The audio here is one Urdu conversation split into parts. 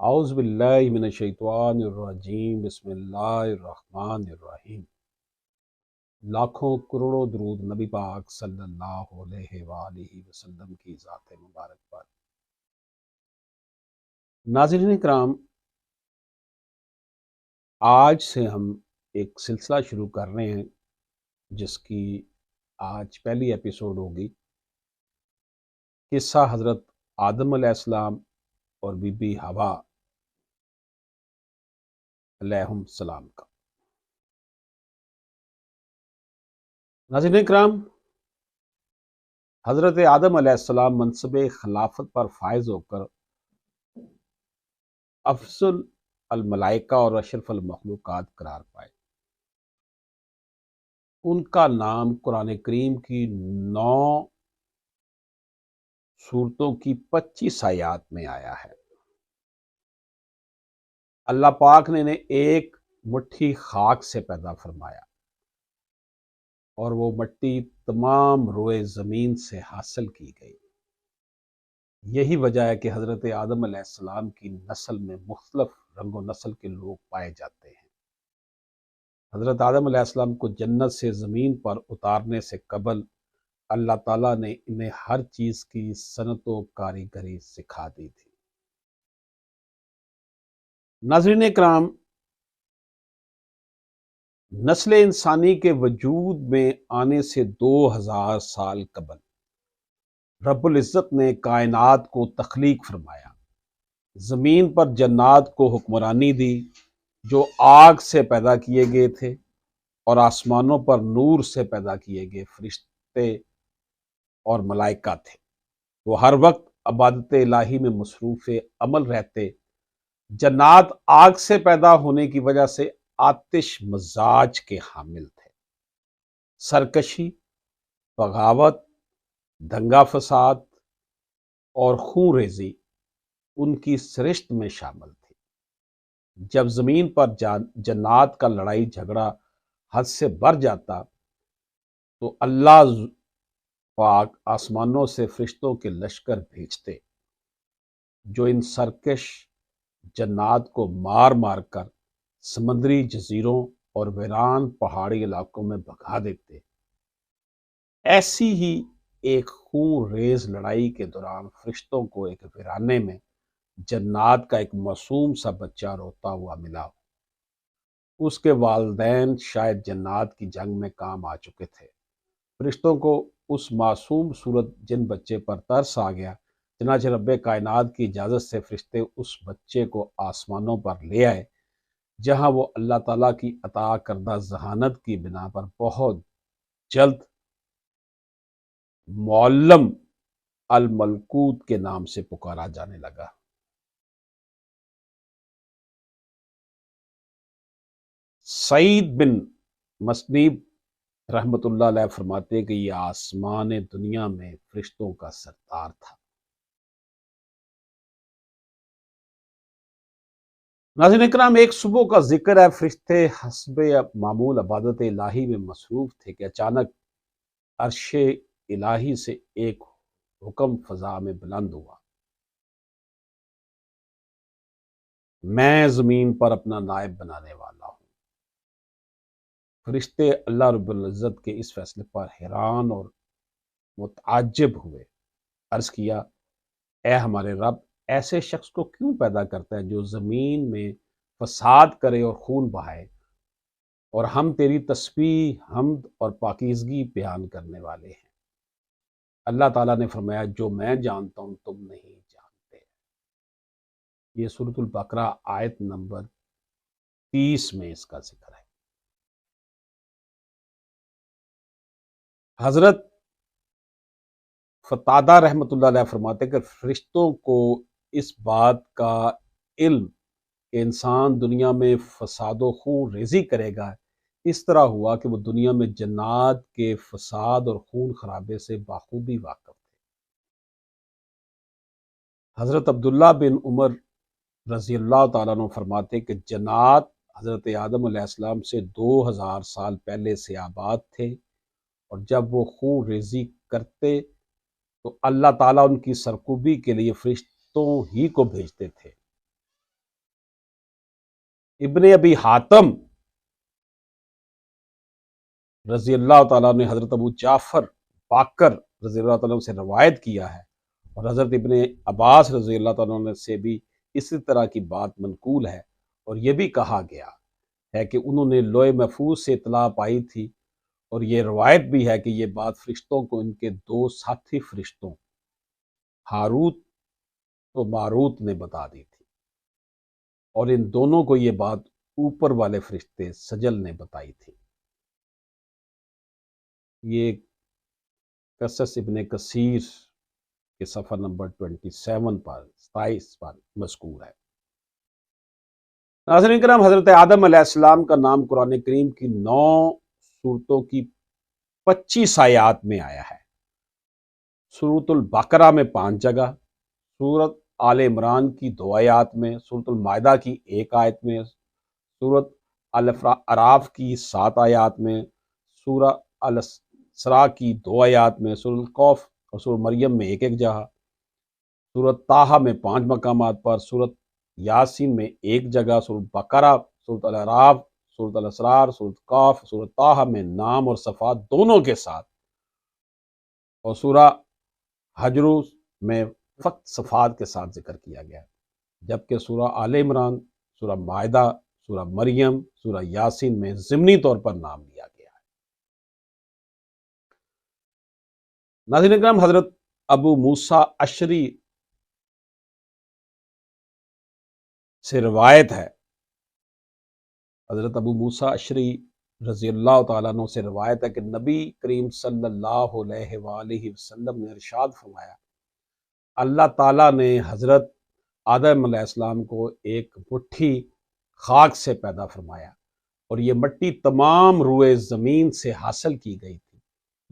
اعوذ باللہ من الشیطان الرجیم، بسم اللہ الرحمن الرحیم۔ لاکھوں کروڑوں درود نبی پاک صلی اللہ علیہ وآلہ وسلم کی ذات مبارک پر۔ ناظرین کرام، آج سے ہم ایک سلسلہ شروع کر رہے ہیں جس کی آج پہلی ایپیسوڈ ہوگی۔ قصہ حضرت آدم علیہ السلام اور بی بی حوا علیہم السلام کا۔ ناظرین کرام، حضرت آدم علیہ السلام منصب خلافت پر فائز ہو کر افضل الملائکہ اور اشرف المخلوقات قرار پائے۔ ان کا نام قرآن کریم کی 9 سورتوں کی 25 آیات میں آیا ہے۔ اللہ پاک نے انہیں ایک مٹھی خاک سے پیدا فرمایا اور وہ مٹی تمام روئے زمین سے حاصل کی گئی۔ یہی وجہ ہے کہ حضرت آدم علیہ السلام کی نسل میں مختلف رنگ و نسل کے لوگ پائے جاتے ہیں۔ حضرت آدم علیہ السلام کو جنت سے زمین پر اتارنے سے قبل اللہ تعالیٰ نے انہیں ہر چیز کی صنعت و کاریگری سکھا دی تھی۔ ناظرین کرام، نسل انسانی کے وجود میں آنے سے 2000 سال قبل رب العزت نے کائنات کو تخلیق فرمایا، زمین پر جنات کو حکمرانی دی جو آگ سے پیدا کیے گئے تھے، اور آسمانوں پر نور سے پیدا کیے گئے فرشتے اور ملائکہ تھے۔ وہ ہر وقت عبادت الہی میں مصروف عمل رہتے۔ جنات آگ سے پیدا ہونے کی وجہ سے آتش مزاج کے حامل تھے۔ سرکشی، بغاوت، دنگا فساد اور خون ریزی ان کی سرشت میں شامل تھی۔ جب زمین پر جنات کا لڑائی جھگڑا حد سے بڑھ جاتا تو اللہ پاک آسمانوں سے فرشتوں کے لشکر بھیجتے جو ان سرکش جنات کو مار مار کر سمندری جزیروں اور ویران پہاڑی علاقوں میں بھگا دیتے۔ ایسی ہی ایک خون ریز لڑائی کے دوران فرشتوں کو ایک ویرانے میں جنات کا ایک معصوم سا بچہ روتا ہوا ملا۔ اس کے والدین شاید جنات کی جنگ میں کام آ چکے تھے۔ فرشتوں کو اس معصوم صورت جن بچے پر ترس آ گیا، چنانچہ رب کائنات کی اجازت سے فرشتے اس بچے کو آسمانوں پر لے آئے، جہاں وہ اللہ تعالیٰ کی عطا کردہ ذہانت کی بنا پر بہت جلد معلم الملکوت کے نام سے پکارا جانے لگا۔ سعید بن مسیب رحمت اللہ علیہ فرماتے ہیں کہ یہ آسمان دنیا میں فرشتوں کا سردار تھا۔ ناظرین اکرام، ایک صبح کا ذکر ہے، فرشتے حسب معمول عبادت الہی میں مصروف تھے کہ اچانک عرش الہی سے ایک حکم فضا میں بلند ہوا، میں زمین پر اپنا نائب بنانے والا ہوں۔ فرشتے اللہ رب العزت کے اس فیصلے پر حیران اور متعجب ہوئے۔ عرض کیا، اے ہمارے رب، ایسے شخص کو کیوں پیدا کرتا ہے جو زمین میں فساد کرے اور خون بہائے، اور ہم تیری تسبیح، حمد اور پاکیزگی بیان کرنے والے ہیں۔ اللہ تعالیٰ نے فرمایا، جو میں جانتا ہوں تم نہیں جانتے۔ یہ سورۃ البقرہ آیت نمبر 30 میں اس کا ذکر ہے۔ حضرت فتادہ رحمت اللہ علیہ فرماتے کہ فرشتوں کو اس بات کا علم کہ انسان دنیا میں فساد و خون ریزی کرے گا اس طرح ہوا کہ وہ دنیا میں جنات کے فساد اور خون خرابے سے بخوبی واقف تھے۔ حضرت عبداللہ بن عمر رضی اللہ تعالیٰ عنہ فرماتے کہ جنات حضرت آدم علیہ السلام سے 2000 سال پہلے سے آباد تھے، اور جب وہ خون ریزی کرتے تو اللہ تعالیٰ ان کی سرکوبی کے لیے فرشتوں ہی کو بھیجتے تھے۔ ابن ابی حاتم رضی اللہ تعالیٰ نے حضرت ابو جعفر باقر رضی اللہ تعالیٰ سے روایت کیا ہے، اور حضرت ابن عباس رضی اللہ تعالیٰ سے بھی اسی طرح کی بات منقول ہے، اور یہ بھی کہا گیا ہے کہ انہوں نے لوح محفوظ سے اطلاع پائی تھی، اور یہ روایت بھی ہے کہ یہ بات فرشتوں کو ان کے دو ساتھی فرشتوں ہاروت و ماروت نے بتا دی تھی، اور ان دونوں کو یہ بات اوپر والے فرشتے سجل نے بتائی تھی۔ یہ قصص ابن کثیر کے صفحہ نمبر 27 پر مذکور ہے۔ ناظرین کرام، حضرت آدم علیہ السلام کا نام قرآن کریم کی 9 سورتوں کی 25 آیات میں آیا ہے۔ سورۃ البقرہ میں 5 جگہ، سورۃ آل عمران کی 2 آیات میں، سورۃ المائدہ کی 1 آیت میں، سورۃ الاعراف کی 7 آیات میں، سورہ الاسراء کی 2 آیات میں، سورۃ القف اور سورۃ مریم میں 1 جگہ، سورۃ طٰہٰ میں 5 مقامات پر، سورۃ یاسین میں 1 جگہ، سورۃ بقرہ، سورۃ الاعراف، سورۃ الاسراء، سورۃ قاف، سورۃ طٰہٰ میں نام اور صفات دونوں کے ساتھ، اور سورہ حجر میں فقط صفات کے ساتھ ذکر کیا گیا ہے، جبکہ سورہ آل عمران، سورہ مائدہ، سورہ مریم، سورہ یاسین میں ضمنی طور پر نام لیا گیا ہے۔ ناظرین اکرام، حضرت ابو موسیٰ اشعری سے روایت ہے، حضرت ابو موسیٰ اشعری رضی اللہ تعالیٰ عنہ سے روایت ہے کہ نبی کریم صلی اللہ علیہ وآلہ وسلم نے ارشاد فرمایا، اللہ تعالیٰ نے حضرت آدم علیہ السلام کو ایک مٹھی خاک سے پیدا فرمایا، اور یہ مٹی تمام روئے زمین سے حاصل کی گئی تھی۔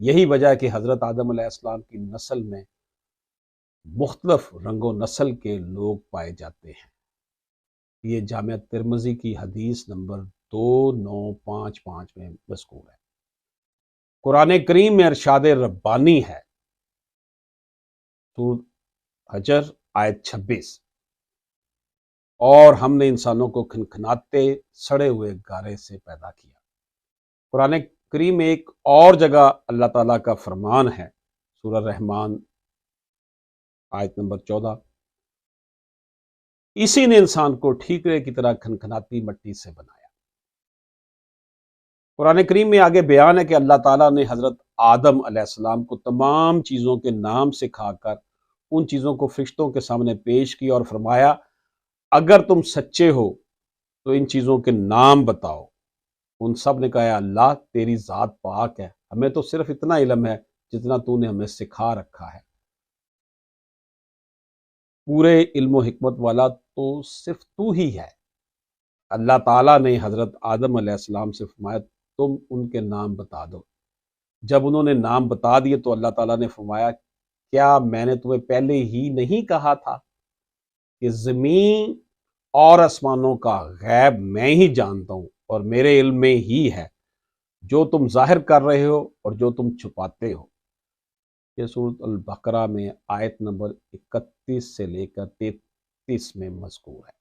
یہی وجہ ہے کہ حضرت آدم علیہ السلام کی نسل میں مختلف رنگ و نسل کے لوگ پائے جاتے ہیں۔ یہ جامعہ ترمذی کی حدیث نمبر 2955 میں مذکور ہے۔ قرآن کریم میں ارشاد ربانی ہے، سورۃ حجر آیت 26، اور ہم نے انسانوں کو کھنکھناتے سڑے ہوئے گارے سے پیدا کیا۔ قرآن کریم میں ایک اور جگہ اللہ تعالیٰ کا فرمان ہے، سورہ رحمان آیت نمبر 14، اسی نے انسان کو ٹھیکرے کی طرح کھنکھناتی مٹی سے بنایا۔ قرآن کریم میں آگے بیان ہے کہ اللہ تعالیٰ نے حضرت آدم علیہ السلام کو تمام چیزوں کے نام سکھا کر ان چیزوں کو فرشتوں کے سامنے پیش کیا اور فرمایا، اگر تم سچے ہو تو ان چیزوں کے نام بتاؤ۔ ان سب نے کہا، اللہ تیری ذات پاک ہے، ہمیں تو صرف اتنا علم ہے جتنا تو نے ہمیں سکھا رکھا ہے، پورے علم و حکمت والا تو صرف تو ہی ہے۔ اللہ تعالیٰ نے حضرت آدم علیہ السلام سے فرمایا، تم ان کے نام بتا دو۔ جب انہوں نے نام بتا دیے تو اللہ تعالیٰ نے فرمایا، کیا میں نے تمہیں پہلے ہی نہیں کہا تھا کہ زمین اور آسمانوں کا غیب میں ہی جانتا ہوں، اور میرے علم میں ہی ہے جو تم ظاہر کر رہے ہو اور جو تم چھپاتے ہو۔ یہ سورۃ البقرہ میں آیت نمبر 31 سے لے کر 33 میں مذکور ہے۔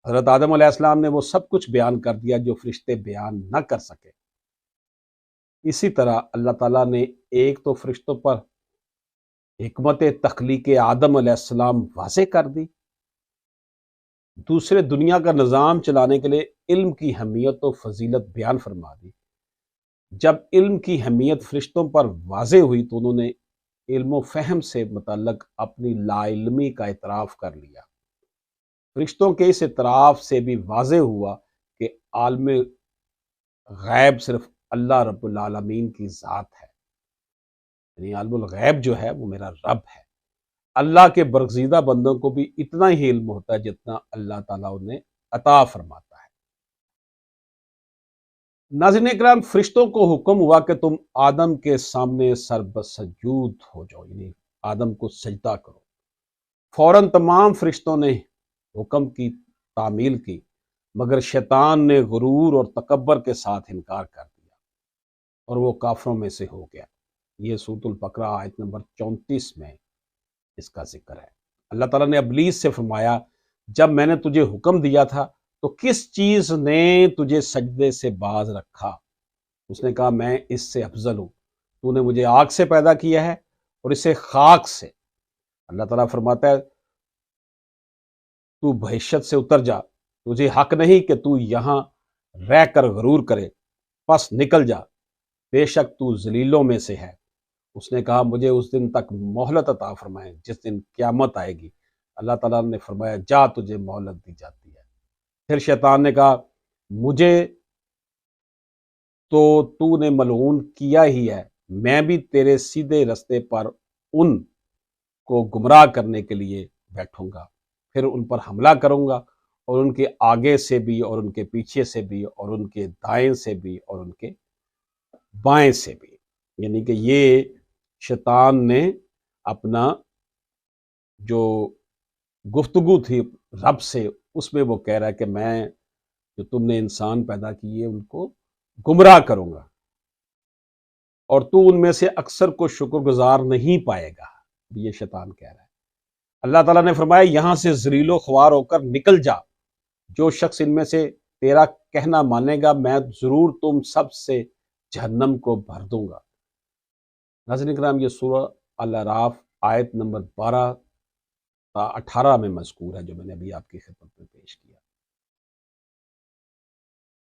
حضرت آدم علیہ السلام نے وہ سب کچھ بیان کر دیا جو فرشتے بیان نہ کر سکے۔ اسی طرح اللہ تعالیٰ نے ایک تو فرشتوں پر حکمت تخلیق آدم علیہ السلام واضح کر دی، دوسرے دنیا کا نظام چلانے کے لیے علم کی اہمیت و فضیلت بیان فرما دی۔ جب علم کی اہمیت فرشتوں پر واضح ہوئی تو انہوں نے علم و فہم سے متعلق اپنی لا علمی کا اعتراف کر لیا۔ فرشتوں کے اس اعتراف سے بھی واضح ہوا کہ عالم غیب صرف اللہ رب العالمین کی ذات ہے، یعنی عالم الغیب جو ہے وہ میرا رب ہے۔ اللہ کے برگزیدہ بندوں کو بھی اتنا ہی علم ہوتا ہے جتنا اللہ تعالیٰ انہیں عطا فرماتا ہے۔ ناظرین اکرام، فرشتوں کو حکم ہوا کہ تم آدم کے سامنے سر بسجود ہو جاؤ، یعنی آدم کو سجدہ کرو۔ فوراً تمام فرشتوں نے حکم کی تعمیل کی، مگر شیطان نے غرور اور تکبر کے ساتھ انکار کر دیا اور وہ کافروں میں سے ہو گیا۔ یہ سورۃ البقرہ آیت نمبر 34 میں اس کا ذکر ہے۔ اللہ تعالیٰ نے ابلیس سے فرمایا، جب میں نے تجھے حکم دیا تھا تو کس چیز نے تجھے سجدے سے باز رکھا؟ اس نے کہا میں اس سے افضل ہوں، تو نے مجھے آگ سے پیدا کیا ہے اور اسے خاک سے۔ اللہ تعالیٰ فرماتا ہے تو بحیثیت سے اتر جا، تجھے حق نہیں کہ تو یہاں رہ کر غرور کرے، پس نکل جا، بے شک تو ذلیلوں میں سے ہے۔ اس نے کہا مجھے اس دن تک مہلت عطا فرمائے جس دن قیامت آئے گی۔ اللہ تعالیٰ نے فرمایا جا، تجھے مہلت دی جاتی ہے۔ پھر شیطان نے کہا مجھے تو نے ملعون کیا ہی ہے، میں بھی تیرے سیدھے رستے پر ان کو گمراہ کرنے کے لیے بیٹھوں گا، پھر ان پر حملہ کروں گا، اور ان کے آگے سے بھی اور ان کے پیچھے سے بھی اور ان کے دائیں سے بھی اور ان کے بائیں سے بھی۔ یعنی کہ یہ شیطان نے اپنا جو گفتگو تھی رب سے، اس میں وہ کہہ رہا ہے کہ میں جو تم نے انسان پیدا کیے ان کو گمراہ کروں گا، اور تو ان میں سے اکثر کو شکر گزار نہیں پائے گا، یہ شیطان کہہ رہا ہے۔ اللہ تعالیٰ نے فرمایا یہاں سے ذلیل و خوار ہو کر نکل جا، جو شخص ان میں سے تیرا کہنا مانے گا میں ضرور تم سب سے جہنم کو بھر دوں گا۔ ناظرین کرام، یہ سورہ الاعراف آیت نمبر 12 تا 18 میں مذکور ہے جو میں نے ابھی آپ کی خدمت میں پیش کیا۔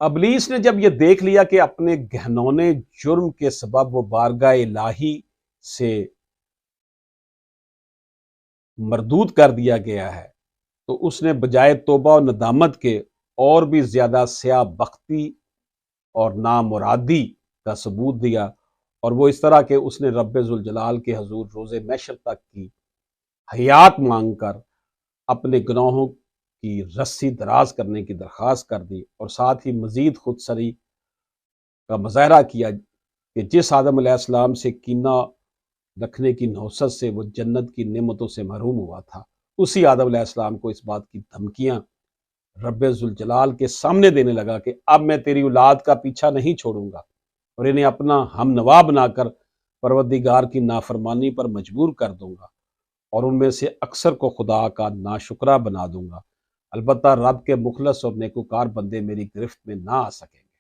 ابلیس نے جب یہ دیکھ لیا کہ اپنے گہنونے جرم کے سبب وہ بارگاہ الہی سے مردود کر دیا گیا ہے، تو اس نے بجائے توبہ و ندامت کے اور بھی زیادہ سیاہ بختی اور نامرادی کا ثبوت دیا، اور وہ اس طرح کہ اس نے رب ذوالجلال کے حضور روز محشر تک کی حیات مانگ کر اپنے گناہوں کی رسی دراز کرنے کی درخواست کر دی، اور ساتھ ہی مزید خودسری کا مظاہرہ کیا کہ جس آدم علیہ السلام سے کینہ رکھنے کی نحوست سے وہ جنت کی نعمتوں سے محروم ہوا تھا، اسی آدم علیہ السلام کو اس بات کی دھمکیاں رب ذوالجلال کے سامنے دینے لگا کہ اب میں تیری اولاد کا پیچھا نہیں چھوڑوں گا اور انہیں اپنا ہم نوا بنا کر پروردگار کی نافرمانی پر مجبور کر دوں گا، اور ان میں سے اکثر کو خدا کا ناشکرہ بنا دوں گا، البتہ رب کے مخلص اور نیکوکار بندے میری گرفت میں نہ آ سکیں گے۔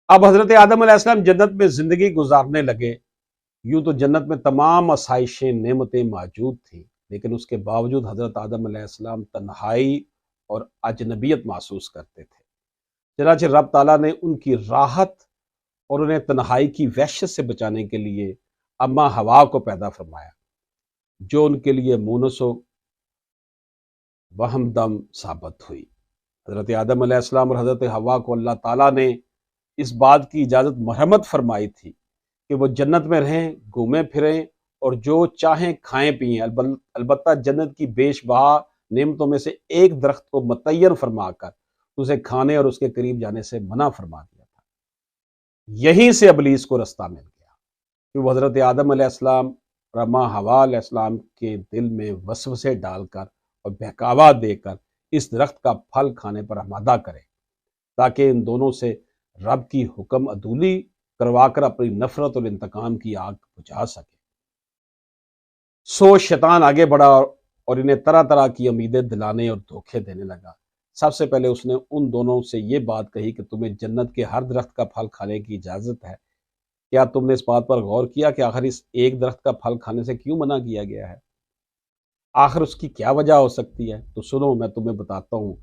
اب حضرت آدم علیہ السلام جنت میں زندگی گزارنے لگے۔ یوں تو جنت میں تمام آسائشیں نعمتیں موجود تھیں، لیکن اس کے باوجود حضرت آدم علیہ السلام تنہائی اور اجنبیت محسوس کرتے تھے۔ چنانچہ رب تعالیٰ نے ان کی راحت اور انہیں تنہائی کی وحشت سے بچانے کے لیے اماں ہوا کو پیدا فرمایا، جو ان کے لیے مونس و وہمدم ثابت ہوئی۔ حضرت آدم علیہ السلام اور حضرت ہوا کو اللہ تعالیٰ نے اس بات کی اجازت مرحمت فرمائی تھی کہ وہ جنت میں رہیں، گھومیں پھریں اور جو چاہیں کھائیں پئیں، البتہ جنت کی بیش بہا نعمتوں میں سے ایک درخت کو متعین فرما کر اسے کھانے اور اس کے قریب جانے سے منع فرما دیا تھا۔ یہیں سے ابلیس کو رستہ مل گیا کہ وہ حضرت آدم علیہ السلام اور اماں حوا علیہ السلام کے دل میں وسوسے ڈال کر اور بہکاوا دے کر اس درخت کا پھل کھانے پر آمادہ کرے، تاکہ ان دونوں سے رب کی حکم عدولی کروا کر اپنی نفرت اور انتقام کی آگ بجھا سکے۔ سو شیطان آگے بڑھا اور انہیں طرح طرح کی امیدیں دلانے اور دھوکے دینے لگا۔ سب سے پہلے اس نے ان دونوں سے یہ بات کہی کہ تمہیں جنت کے ہر درخت کا پھل کھانے کی اجازت ہے، کیا تم نے اس بات پر غور کیا کہ آخر اس ایک درخت کا پھل کھانے سے کیوں منع کیا گیا ہے؟ آخر اس کی کیا وجہ ہو سکتی ہے؟ تو سنو، میں تمہیں بتاتا ہوں۔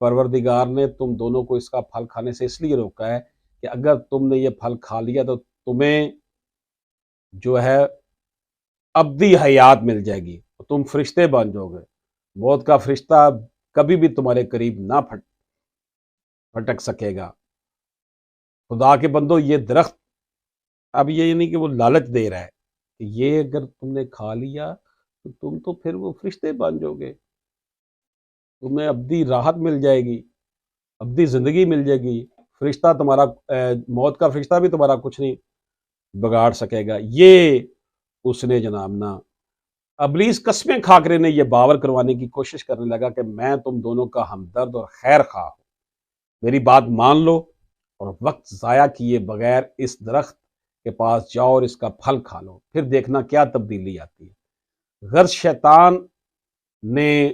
پروردگار نے تم دونوں کو اس کا پھل کھانے سے اس لیے روکا ہے کہ اگر تم نے یہ پھل کھا لیا تو تمہیں جو ہے ابدی حیات مل جائے گی، تم فرشتے بن جاؤ گے، موت کا فرشتہ کبھی بھی تمہارے قریب نہ پھٹک سکے گا۔ خدا کے بندو، یہ درخت اب یہ نہیں کہ وہ لالچ دے رہا ہے کہ یہ اگر تم نے کھا لیا تو تم تو پھر وہ فرشتے بن جاؤ گے، تمہیں ابدی راحت مل جائے گی، ابدی زندگی مل جائے گی، فرشتہ تمہارا موت کا فرشتہ بھی تمہارا کچھ نہیں بگاڑ سکے گا۔ یہ اس نے جناب نا ابلیس قسمیں کھا کر انہیں یہ باور کروانے کی کوشش کرنے لگا کہ میں تم دونوں کا ہمدرد اور خیر خواہ ہوں، میری بات مان لو اور وقت ضائع کیے بغیر اس درخت کے پاس جاؤ اور اس کا پھل کھا لو، پھر دیکھنا کیا تبدیلی آتی ہے۔ غرض شیطان نے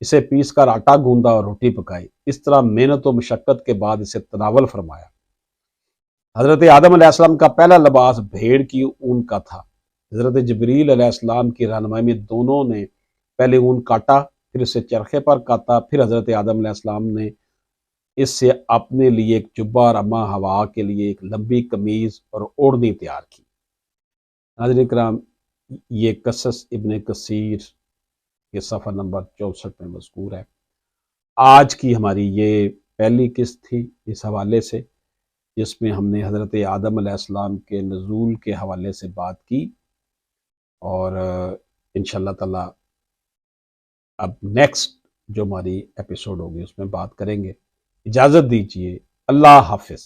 اسے پیس کر آٹا گوندا اور روٹی پکائی، اس طرح محنت و مشقت کے بعد اسے تناول فرمایا۔ حضرت آدم علیہ السلام کا پہلا لباس بھیڑ کی اون کا تھا۔ حضرت جبریل علیہ السلام کی رہنمائی میں دونوں نے پہلے اون کاٹا، پھر اسے چرخے پر کاتا، پھر حضرت آدم علیہ السلام نے اس سے اپنے لیے ایک جبہ اور اماں ہوا کے لیے ایک لمبی قمیض اور اوڑھنی تیار کی۔ ناظرین کرام، یہ قصص ابن کثیر کے صفحہ نمبر 64 میں مذکور ہے۔ آج کی ہماری یہ پہلی قسط تھی اس حوالے سے، جس میں ہم نے حضرت آدم علیہ السلام کے نزول کے حوالے سے بات کی، اور انشاءاللہ تعالی اب نیکسٹ جو ہماری ایپیسوڈ ہوگی اس میں بات کریں گے۔ اجازت دیجیے، اللہ حافظ۔